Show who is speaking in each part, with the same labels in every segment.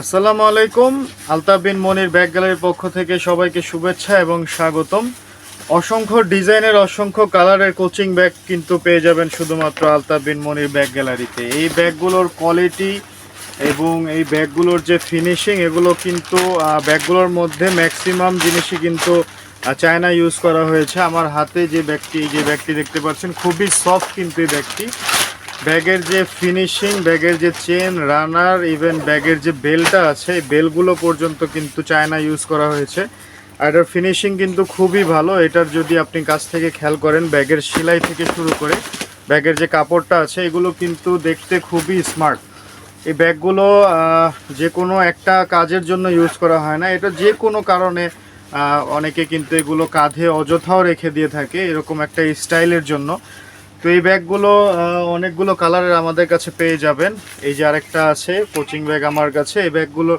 Speaker 1: আসসালামু আলাইকুম। আলতাফ বিন মনির ব্যাগ গ্যালারির পক্ষ থেকে সবাইকে শুভেচ্ছা এবং স্বাগতম। অসংখ্য ডিজাইনের অসংখ্য কালারের কোচিং ব্যাগ কিন্তু পেয়ে যাবেন শুধুমাত্র আলতাফ বিন মনির ব্যাগ গ্যালারিতে। এই ব্যাগগুলোর কোয়ালিটি এবং এই ব্যাগগুলোর যে ফিনিশিং, এগুলো কিন্তু ব্যাগগুলোর মধ্যে ম্যাক্সিমাম জিনিসই কিন্তু চায়না ইউজ করা হয়েছে। আমার হাতে যে ব্যাগটি দেখতে পাচ্ছেন, খুবই সফট কিন্তু এই ব্যাগটি। ব্যাগের যে ফিনিশিং, ব্যাগের যে চেন, রানার, ইভেন ব্যাগের যে বেলটা আছে, এই বেলগুলো পর্যন্ত কিন্তু চায়না ইউজ করা হয়েছে। আর এটার ফিনিশিং কিন্তু খুবই ভালো। এটার যদি আপনি কাছ থেকে খেয়াল করেন, ব্যাগের সেলাই থেকে শুরু করে ব্যাগের যে কাপড়টা আছে, এগুলো কিন্তু দেখতে খুবই স্মার্ট। এই ব্যাগগুলো যে কোনো একটা কাজের জন্য ইউজ করা হয় না, এটা যে কোনো কারণে অনেকে কিন্তু এগুলো কাঁধে অযথাও রেখে দিয়ে থাকে এরকম একটা স্টাইলের জন্য। তো এই ব্যাগগুলো অনেকগুলো কালারের আমাদের কাছে পেয়ে যাবেন। এই যে আরেকটা আছে কোচিং ব্যাগ আমার কাছে। এই ব্যাগগুলো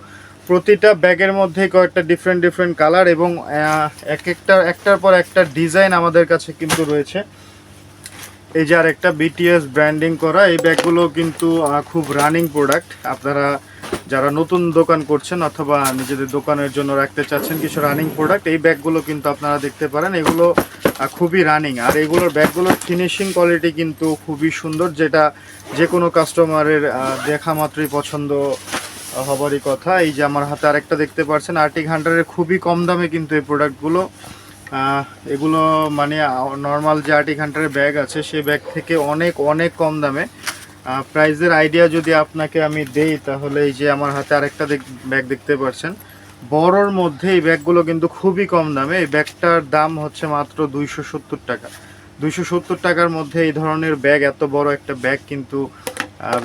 Speaker 1: প্রতিটা ব্যাগের মধ্যে কয়েকটা ডিফারেন্ট কালার এবং একটার পর একটা ডিজাইন আমাদের কাছে কিন্তু রয়েছে। এই যে আরেকটা বিটিএস ব্র্যান্ডিং করা এই ব্যাগগুলো কিন্তু খুব রানিং প্রোডাক্ট। আপনারা যারা নতুন দোকান করছেন অথবা নিজেদের দোকানের জন্য রাখতে চাচ্ছেন কিছু রানিং প্রোডাক্ট, এই ব্যাগগুলো কিন্তু আপনারা দেখতে পারেন। এগুলো খুবই রানিং, আর এগুলোর ব্যাগগুলোর ফিনিশিং কোয়ালিটি কিন্তু খুবই সুন্দর, যেটা যে কোনো কাস্টমারের দেখা মাত্রই পছন্দ হবারই কথা। এই যে আমার হাতে আরেকটা দেখতে পাচ্ছেন আর্টিক হান্টারের, খুবই কম দামে কিন্তু এই প্রোডাক্টগুলো। এগুলো মানে নর্মাল যে আর্টিক হান্টারের ব্যাগ আছে সেই ব্যাগ থেকে অনেক অনেক কম দামে। প্রাইসের আইডিয়া যদি আপনাকে আমি দেই, তাহলে এই যে আমার হাতে আরেকটা ব্যাগ দেখতে পাচ্ছেন বড়র মধ্যে, এই ব্যাগগুলো কিন্তু খুবই কম দামে। এই ব্যাগটার দাম হচ্ছে মাত্র 270 টাকা। 270 টাকার মধ্যে এই ধরনের ব্যাগ, এত বড় একটা ব্যাগ কিন্তু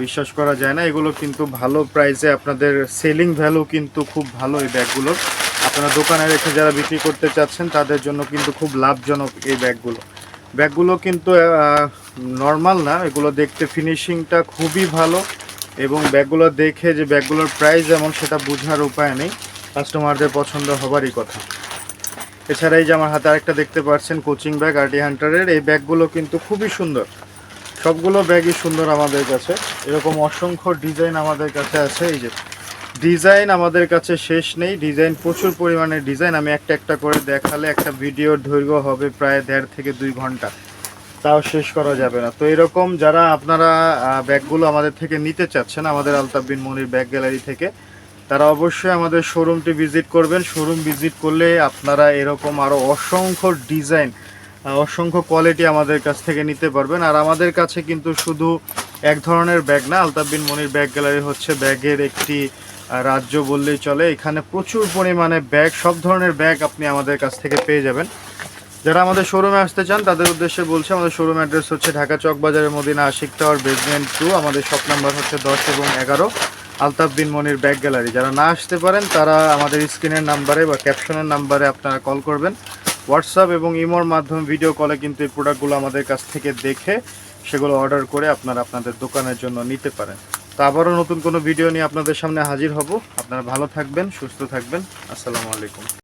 Speaker 1: বিশ্বাস করা যায় না। এগুলো কিন্তু ভালো প্রাইসে, আপনাদের সেলিং ভ্যালু কিন্তু খুব ভালো এই ব্যাগগুলোর। আপনারা দোকানে রেখে যারা বিক্রি করতে চাচ্ছেন তাদের জন্য কিন্তু খুব লাভজনক এই ব্যাগগুলো কিন্তু নর্মাল না, এগুলো দেখতে ফিনিশিংটা খুবই ভালো এবং ব্যাগগুলো দেখে যে ব্যাগগুলোর প্রাইস এমন সেটা বোঝার উপায় নেই, কাস্টমারদের পছন্দ হবারই কথা। এছাড়া এই যে আমার হাতে আরেকটা দেখতে পাচ্ছেন কোচিং ব্যাগ আর্টি হান্টারের, এই ব্যাগগুলো কিন্তু খুবই সুন্দর। সবগুলো ব্যাগই সুন্দর আমাদের কাছে। এরকম অসংখ্য ডিজাইন আমাদের কাছে আছে। এই যে ডিজাইন আমাদের কাছে শেষ নেই, ডিজাইন প্রচুর পরিমাণে ডিজাইন। আমি একটা একটা করে দেখালে একটা ভিডিওর দৈর্ঘ্য হবে প্রায় 1.5 থেকে 2 ঘন্টা, তাও শেষ করা যাবে না। তো এরকম যারা আপনারা ব্যাগগুলো আমাদের থেকে নিতে চাচ্ছেন, আমাদের আলতাফ বিন মনির ব্যাগ গ্যালারি থেকে, তারা অবশ্যই আমাদের শোরুমটি ভিজিট করবেন। শোরুম ভিজিট করলে আপনারা এরকম আরও অসংখ্য ডিজাইন, অসংখ্য কোয়ালিটি আমাদের কাছ থেকে নিতে পারবেন। আর আমাদের কাছে কিন্তু শুধু এক ধরনের ব্যাগ না, আলতাফ বিন মনির ব্যাগ গ্যালারি হচ্ছে ব্যাগের একটি রাজ্য বললেই চলে। এখানে প্রচুর পরিমাণে ব্যাগ, সব ধরনের ব্যাগ আপনি আমাদের কাছ থেকে পেয়ে যাবেন। যারা আমাদের শোরুমে আসতে চান তাদের উদ্দেশ্যে বলছি, আমাদের শোরুম অ্যাড্রেস হচ্ছে ঢাকা চকবাজারের মদিনা আশিক টাওয়ার বেসমেন্ট 2। আমাদের শপ নাম্বার হচ্ছে 10 এবং 11, আলতাফ বিন মনির ব্যাগ গ্যালারি। যারা না আসতে পারেন তারা আমাদের স্ক্রিনের নাম্বারে বা ক্যাপশনের নাম্বারে আপনারা কল করবেন। হোয়াটসঅ্যাপ এবং ইমোর মাধ্যমে ভিডিও কলে কিন্তু এই প্রোডাক্টগুলো আমাদের কাছ থেকে দেখে সেগুলো অর্ডার করে আপনারা আপনাদের দোকানের জন্য নিতে পারেন। তো আবারও নতুন কোনো ভিডিও নিয়ে আপনাদের সামনে হাজির হব। আপনারা ভালো থাকবেন, সুস্থ থাকবেন। আসসালামু আলাইকুম।